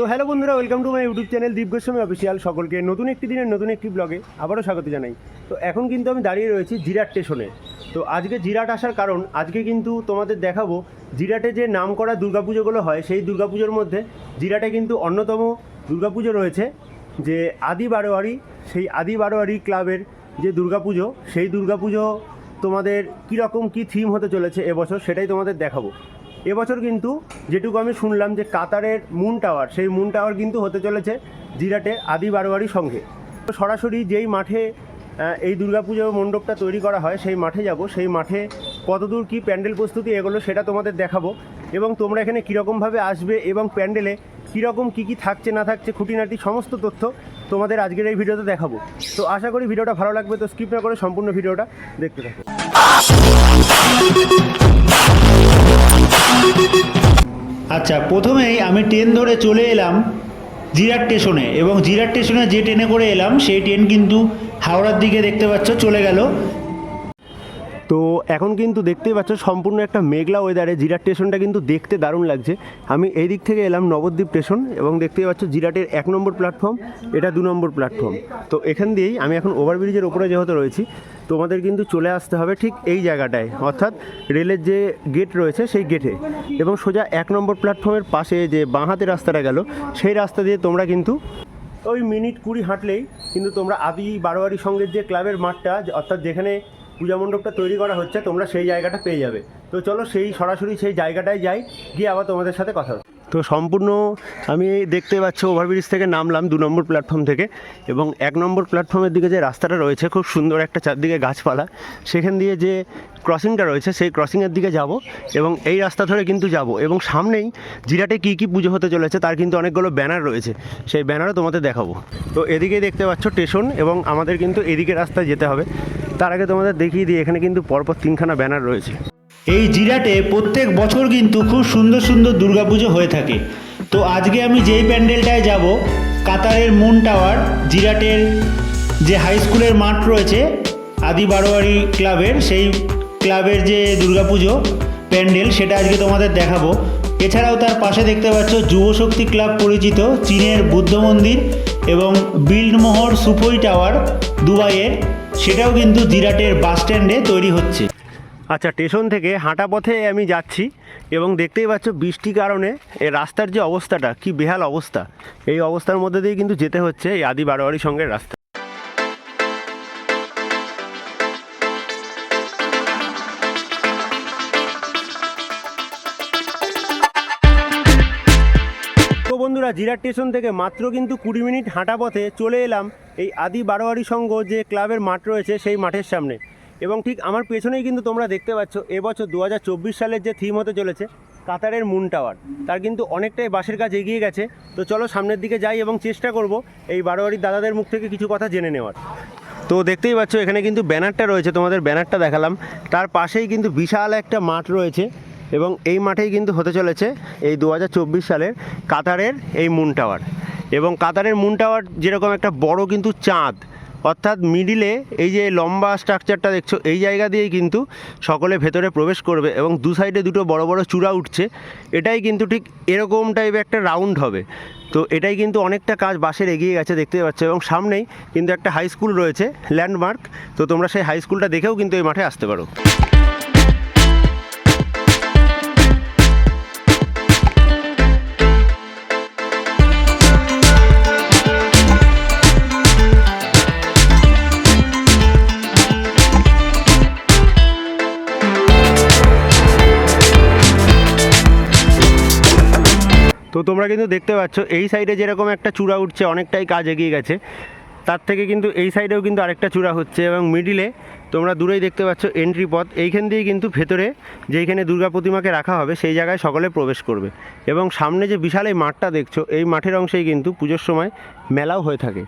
Hello বন্ধুরা, welcome to my YouTube channel Deep Goswami official. সকলকে নতুন একটি দিনের নতুন একটি ব্লগে আবারও স্বাগত জানাই। তো এখন কিন্তু আমি দাঁড়িয়ে রয়েছি জিরাট স্টেশনে। তো আজকে জিরাট আসার কারণ, আজকে কিন্তু তোমাদের দেখাবো জিরাটে যে নাম করা দুর্গাপুজোগুলো হয়, সেই দুর্গাপুজোর মধ্যে জিরাটে কিন্তু অন্যতম দুর্গাপুজো রয়েছে যে আদি বারোয়ারি। সেই আদি বারোয়ারি ক্লাবের যে দুর্গাপুজো, সেই দুর্গাপুজো তোমাদের কীরকম কী থিম হতে চলেছে এবছর, সেটাই তোমাদের দেখাবো। এবছর কিন্তু যেটুকু আমি শুনলাম যে কাতারের মুন টাওয়ার, সেই মুন টাওয়ার কিন্তু হতে চলেছে জিরাটে আদি বারোয়ারি সঙ্গে। তো সরাসরি যেই মাঠে এই দুর্গাপুজো মণ্ডপটা তৈরি করা হয় সেই মাঠে যাব। সেই মাঠে কতদূর কী প্যান্ডেল প্রস্তুতি এগুলো সেটা তোমাদের দেখাবো, এবং তোমরা এখানে কীরকমভাবে আসবে এবং প্যান্ডেলে কীরকম কী থাকছে না থাকছে খুঁটিনাটি সমস্ত তথ্য তোমাদের আজকের এই ভিডিওতে দেখাবো। তো আশা করি ভিডিওটা ভালো লাগবে, তো স্কিপ না করে সম্পূর্ণ ভিডিওটা দেখতে থাকো। আচ্ছা, প্রথমেই আমি ট্রেন ধরে চলে এলাম জিরাট স্টেশনে, এবং জিরাট স্টেশনে যে ট্রেনে করে এলাম সেই ট্রেন কিন্তু হাওড়ার দিকে দেখতে পাচ্ছ চলে গেল। তো এখন কিন্তু দেখতেই পাচ্ছ সম্পূর্ণ একটা মেঘলা ওয়েদারে জিরাট স্টেশনটা কিন্তু দেখতে দারুণ লাগছে। আমি এই দিক থেকে এলাম নবদ্বীপ স্টেশন, এবং দেখতেই পাচ্ছ জিরাটের 1 নম্বর প্ল্যাটফর্ম, এটা 2 নম্বর প্ল্যাটফর্ম। তো এখান দিয়েই আমি এখন ওভারব্রিজের ওপরে যেহেতু রয়েছি, তোমাদের কিন্তু চলে আসতে হবে ঠিক এই জায়গাটায়, অর্থাৎ রেলের যে গেট রয়েছে সেই গেটে, এবং সোজা 1 নম্বর প্ল্যাটফর্মের পাশে যে বাঁ হাতে রাস্তাটা গেল, সেই রাস্তা দিয়ে তোমরা কিন্তু ওই মিনিট 20 হাঁটলেই কিন্তু তোমরা আদি বারোয়ারি সঙ্গের যে ক্লাবের মাঠটা, অর্থাৎ যেখানে পূজা মণ্ডপটা তৈরি করা হচ্ছে, তোমরা সেই জায়গাটা পেয়ে যাবে। তো চলো সেই সরাসরি সেই জায়গাটায় যাই, গিয়ে আবার তোমাদের সাথে কথা হবে। তো সম্পূর্ণ আমি দেখতে পাচ্ছ ওভারব্রিজ থেকে নামলাম 2 নম্বর প্ল্যাটফর্ম থেকে, এবং 1 নম্বর প্ল্যাটফর্মের দিকে যে রাস্তাটা রয়েছে খুব সুন্দর একটা, চারদিকে গাছপালা, সেখান দিয়ে যে ক্রসিংটা রয়েছে সেই ক্রসিংয়ের দিকে যাব, এবং এই রাস্তা ধরে কিন্তু যাব, এবং সামনেই জিরাটে কী কী পুজো হতে চলেছে তার কিন্তু অনেকগুলো ব্যানার রয়েছে, সেই ব্যানারও তোমাদের দেখাবো। তো এদিকেই দেখতে পাচ্ছ স্টেশন, এবং আমাদের কিন্তু এদিকে রাস্তায় যেতে হবে। তার আগে তোমাদের দেখিয়ে দিই, এখানে কিন্তু পরপর 3খানা ব্যানার রয়েছে। এই জিরাটে প্রত্যেক বছর কিন্তু খুব সুন্দর সুন্দর দুর্গাপুজো হয়ে থাকে। তো আজকে আমি যেই প্যান্ডেলটায় যাব, কাতারের মুন টাওয়ার, জিরাটের যে হাই স্কুলের মাঠ রয়েছে আদি বারোয়ারি ক্লাবের, সেই ক্লাবের যে দুর্গাপুজো প্যান্ডেল, সেটা আজকে তোমাদের দেখাবো। এছাড়াও তার পাশে দেখতে পাচ্ছ যুবশক্তি ক্লাব পরিচিত চীনের বুদ্ধ মন্দির এবং বিল্ডমোহর সুফই টাওয়ার দুবাইয়ের, সেটাও কিন্তু জিরাটের বাস স্ট্যান্ডে তৈরি হচ্ছে। আচ্ছা, স্টেশন থেকে হাঁটা পথে আমি যাচ্ছি, এবং দেখতেই পাচ্ছ বৃষ্টির কারণে এই রাস্তার যে অবস্থাটা, কি বেহাল অবস্থা। এই অবস্থার মধ্যে দিয়ে কিন্তু যেতে হচ্ছে এই আদি বারোয়ারি সঙ্গের রাস্তা। তো বন্ধুরা, জিরাট স্টেশন থেকে মাত্র কিন্তু 20 মিনিট হাঁটা পথে চলে এলাম এই আদি বারোয়ারি সংঘ যে ক্লাবের মাঠ রয়েছে সেই মাঠের সামনে, এবং ঠিক আমার পেছনেই কিন্তু তোমরা দেখতে পাচ্ছ এবছর 2024 সালের যে থিম হতে চলেছে কাতারের মুন টাওয়ার, তার কিন্তু অনেকটাই বাসের কাজ এগিয়ে গেছে। তো চলো সামনের দিকে যাই, এবং চেষ্টা করব এই বারোয়ারির দাদাদের মুখ থেকে কিছু কথা জেনে নেওয়ার। তো দেখতেই পাচ্ছ এখানে কিন্তু ব্যানারটা রয়েছে, তোমাদের ব্যানারটা দেখালাম, তার পাশেই কিন্তু বিশাল একটা মাঠ রয়েছে, এবং এই মাঠেই কিন্তু হতে চলেছে এই 2024 সালের কাতারের এই মুন টাওয়ার। এবং কাতারের মুন টাওয়ার যেরকম একটা বড় কিন্তু চাঁদ, অর্থাৎ মিডিলে এই যে লম্বা স্ট্রাকচারটা দেখছো, এই জায়গা দিয়েই কিন্তু সকলে ভেতরে প্রবেশ করবে, এবং দু সাইডে দুটো বড় বড় চূড়া উঠছে, এটাই কিন্তু ঠিক এরকম টাইপের একটা রাউন্ড হবে। তো এটাই কিন্তু অনেকটা কাজ বাসের এগিয়ে গেছে দেখতে পাচ্ছ, এবং সামনেই কিন্তু একটা হাই স্কুল রয়েছে ল্যান্ডমার্ক। তো তোমরা সেই হাই স্কুলটা দেখেও কিন্তু এই মাঠে আসতে পারো। তো তোমরা কিন্তু দেখতে পাচ্ছ এই সাইডে যেরকম একটা চূড়া উঠছে, অনেকটাই কাজ এগিয়ে গেছে, তার থেকে কিন্তু এই সাইডেও কিন্তু আরেকটা চূড়া হচ্ছে, এবং মিডিলে তোমরা দূরেই দেখতে পাচ্ছ এন্ট্রি পথ, এইখান দিয়ে কিন্তু ভেতরে যেইখানে দুর্গা প্রতিমাকে রাখা হবে সেই জায়গায় সকলে প্রবেশ করবে। এবং সামনে যে বিশাল এই মাঠটা দেখছো, এই মাঠের অংশেই কিন্তু পুজোর সময় মেলাও হয়ে থাকে।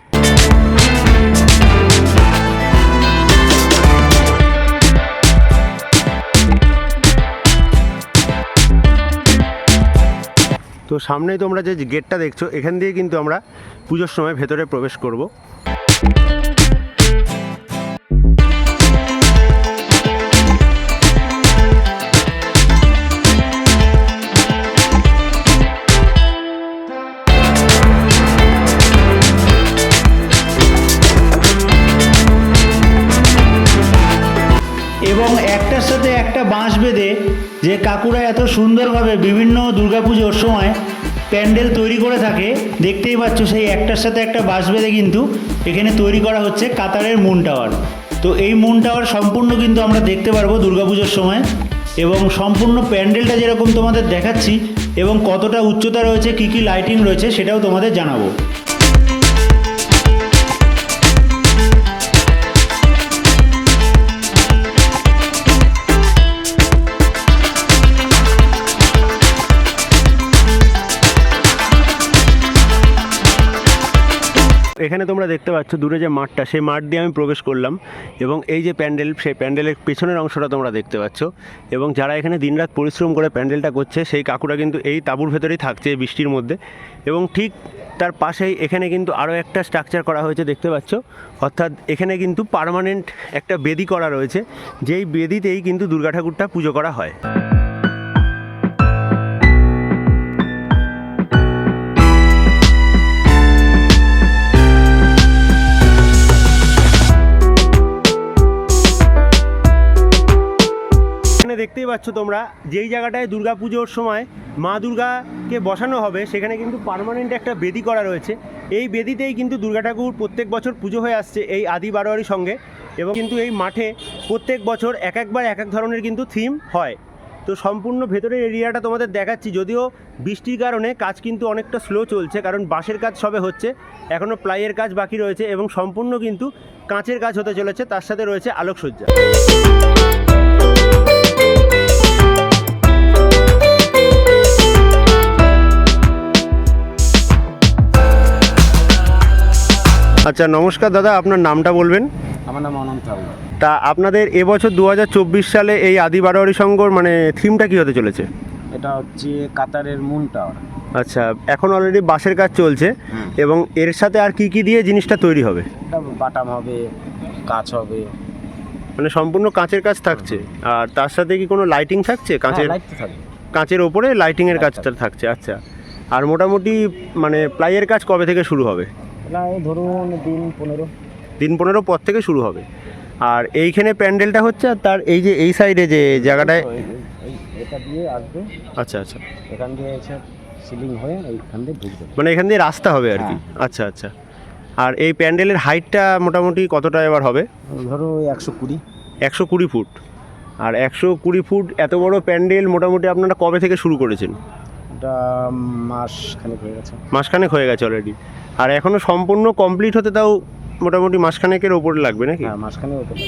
তো সামনেই তোমরা যে গেটটা দেখছো, এখান দিয়ে কিন্তু আমরা পুজোর সময় ভেতরে প্রবেশ করব। একটা বাঁশ বেঁধে যে কাকুরা এত সুন্দরভাবে বিভিন্ন দুর্গাপুজোর সময় প্যান্ডেল তৈরি করে থাকে, দেখতেই পাচ্ছ সেই একটার সাথে একটা বাঁশ বেঁধে কিন্তু এখানে তৈরি করা হচ্ছে কাতারের মুন টাওয়ার। তো এই মুন টাওয়ার সম্পূর্ণ কিন্তু আমরা দেখতে পারবো দুর্গাপুজোর সময়, এবং সম্পূর্ণ প্যান্ডেলটা যেরকম তোমাদের দেখাচ্ছি এবং কতটা উচ্চতা রয়েছে, কী কী লাইটিং রয়েছে সেটাও তোমাদের জানাবো। এখানে তোমরা দেখতে পাচ্ছ দূরে যে মাঠটা, সেই মাঠ দিয়ে আমি প্রবেশ করলাম এবং এই যে প্যান্ডেল, সেই প্যান্ডেলের পেছনের অংশটা তোমরা দেখতে পাচ্ছ। এবং যারা এখানে দিনরাত পরিশ্রম করে প্যান্ডেলটা করছে সেই কাকুরা কিন্তু এই তাঁবুর ভেতরেই থাকছে বৃষ্টির মধ্যে। এবং ঠিক তার পাশেই এখানে কিন্তু আরও একটা স্ট্রাকচার করা হয়েছে দেখতে পাচ্ছ, অর্থাৎ এখানে কিন্তু পার্মানেন্ট একটা বেদি করা রয়েছে, যেই বেদিতেই কিন্তু দুর্গা ঠাকুরটা পুজো করা হয়। দেখতেই পাচ্ছ তোমরা যেই জায়গাটায় দুর্গা পুজোর সময় মা দুর্গাকে বসানো হবে, সেখানে কিন্তু পার্মানেন্ট একটা বেদি করা রয়েছে। এই বেদিতেই কিন্তু দুর্গা ঠাকুর প্রত্যেক বছর পুজো হয়ে আসছে এই আদি বারোয়ারির সঙ্গে। এবং কিন্তু এই মাঠে প্রত্যেক বছর এক এক ধরনের কিন্তু থিম হয়। তো সম্পূর্ণ ভেতরের এরিয়াটা তোমাদের দেখাচ্ছি, যদিও বৃষ্টির কারণে কাজ কিন্তু অনেকটা স্লো চলছে, কারণ বাঁশের কাজ সবে হচ্ছে, এখনও প্লাইয়ের কাজ বাকি রয়েছে এবং সম্পূর্ণ কিন্তু কাঁচের কাজ হতে চলেছে, তার সাথে রয়েছে আলোকসজ্জা। আচ্ছা, নমস্কার দাদা, আপনার নামটা বলবেন? আমার নাম অনন্ত হালদার। তা আপনাদের এবছর 2024 সালে এই আদি বারোয়ারি সংঘর মানে থিমটা কি হতে চলেছে? এটা হচ্ছে কাতারের মুন টাওয়ার। আচ্ছা, এখন অলরেডি বাঁশের কাজ চলছে এবং এর সাথে আর কি কি দিয়ে জিনিসটা তৈরি হবে? এটা বাটাম হবে, কাঁচ হবে, মানে সম্পূর্ণ কাঁচের কাজ থাকছে। আর তার সাথে কি কোনো লাইটিং থাকছে? কাঁচের লাইট তো থাকবে, কাঁচের ওপরে লাইটিংয়ের কাজটা থাকছে। আচ্ছা, আর মোটামুটি মানে প্লাইয়ের কাজ কবে থেকে শুরু হবে? না এই ধরুন দিন 15 পর থেকে শুরু হবে। আর এইখানে প্যান্ডেলটা হচ্ছে, আর তার এই যে এই সাইডে যে জায়গাটায় এটা দিয়ে আসবে। আচ্ছা আচ্ছা, এখান দিয়ে এসে সিলিং হয়ে এইখান দিয়ে ঢুকবে, মানে এখান দিয়ে রাস্তা হবে আর কি। আচ্ছা আচ্ছা। আর এই প্যান্ডেলের হাইটটা মোটামুটি কতটা এবার হবে? ধরো 120। 120 ফুট। আর 120 ফুট এত বড় প্যান্ডেল মোটামুটি আপনারা কবে থেকে শুরু করেছেন? এটা মাসখানেক হয়ে গেছে। মাসখানেক হয়ে গেছে অলরেডি। আর এখনও সম্পূর্ণ কমপ্লিট হতে তাও মোটামুটি মাসখানেকের ওপরে লাগবে নাকি? হ্যাঁ, মাসখানেক ওপরে।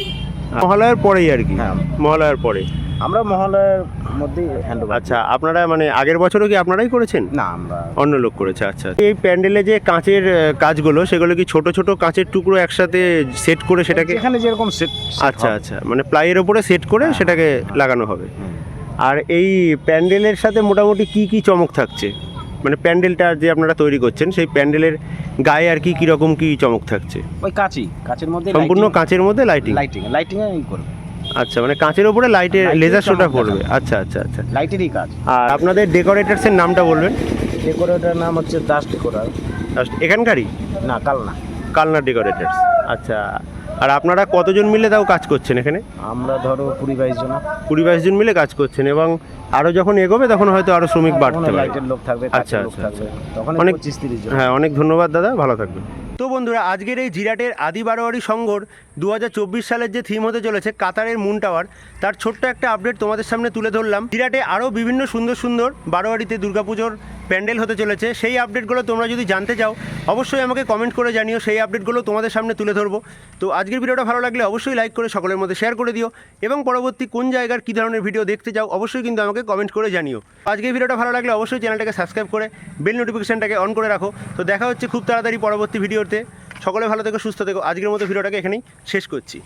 মহালয়ার পরেই আর কি? হ্যাঁ, মহালয়ার পরে। আমরা মহালয়ার মধ্যেই হ্যান্ডওভার। আচ্ছা, আপনারা মানে আগের বছরও কি আপনারাই করেছেন? না, আমরা অন্য লোক করেছে। আচ্ছা, এই প্যান্ডেলে যে কাঁচের কাজগুলো, সেগুলো কি ছোট ছোট কাঁচের টুকরো একসাথে সেট করে সেটাকে? এখানে যেরকম সেট। আচ্ছা আচ্ছা, মানে প্লাইয়ের ওপরে সেট করে সেটাকে লাগানো হবে। আর এই প্যান্ডেলের সাথে মোটামুটি কি কি চমক থাকছে? মানে প্যান্ডেলটা যে আপনারা তৈরি করছেন, সেই প্যান্ডেলের গায়ে আর কি কীরকম কী চমক থাকছে? ওই কাঁচের মধ্যে সম্পূর্ণ কাঁচের মধ্যে লাইটিং করবে। আচ্ছা, মানে কাঁচের ওপরে লাইটের লেজার শোটা করবে। আচ্ছা আচ্ছা আচ্ছা, লাইটেরই কাজ। আর আপনাদের ডেকোরেটার্সের নামটা বলবেন? ডেকোরেটর নাম হচ্ছে দাস ডেকোরার। এখানকারই? না, কালনা। কালনা ডেকোরেটার্স। আচ্ছা, আর আপনারা কতজন মিলে তাও কাজ করছেন এখানে? আমরা ধরো 20-22 জন। 20-22 জন মিলে কাজ করছেন, এবং আরও যখন এগোবে তখন হয়তো আরও শ্রমিক বাড়তে পারে। লাইটের লোক থাকবে, আচ্ছা লোক থাকবে, তখন অনেক 25-30 জন। হ্যাঁ, অনেক ধন্যবাদ দাদা, ভালো থাকবেন। তো বন্ধুরা, আজকের এই জিরাটের আদি বারোয়ারি সংঘর 2024 সালের যে থিম হতে চলেছে কাতারের মুন টাওয়ার, তার ছোট্ট একটা আপডেট তোমাদের সামনে তুলে ধরলাম। জিরাটে আরও বিভিন্ন সুন্দর সুন্দর বারোয়ারিতে দুর্গাপুজোর প্যান্ডেল হতে চলেছে, সেই আপডেটগুলো তোমরা যদি জানতে চাও অবশ্যই আমাকে কমেন্ট করে জানিও, সেই আপডেটগুলো তোমাদের সামনে তুলে ধরবো। তো আজকের ভিডিওটা ভালো লাগলে অবশ্যই লাইক করে সকলের মধ্যে শেয়ার করে দিও, এবং পরবর্তী কোন জায়গার কী ধরনের ভিডিও দেখতে চাও অবশ্যই কিন্তু আমাকে কমেন্ট করে জানিও। আজকের ভিডিওটা ভালো লাগলে অবশ্যই চ্যানেলটাকে সাবস্ক্রাইব করে বেল নোটিফিকেশনটাকে অন করে রাখো। তো দেখা হচ্ছে খুব তাড়াতাড়ি পরবর্তী ভিডিওতে। সকলে ভালো থেকো, সুস্থ থেকো। আজকের মতো ভিডিওটাকে এখানেই শেষ করছি।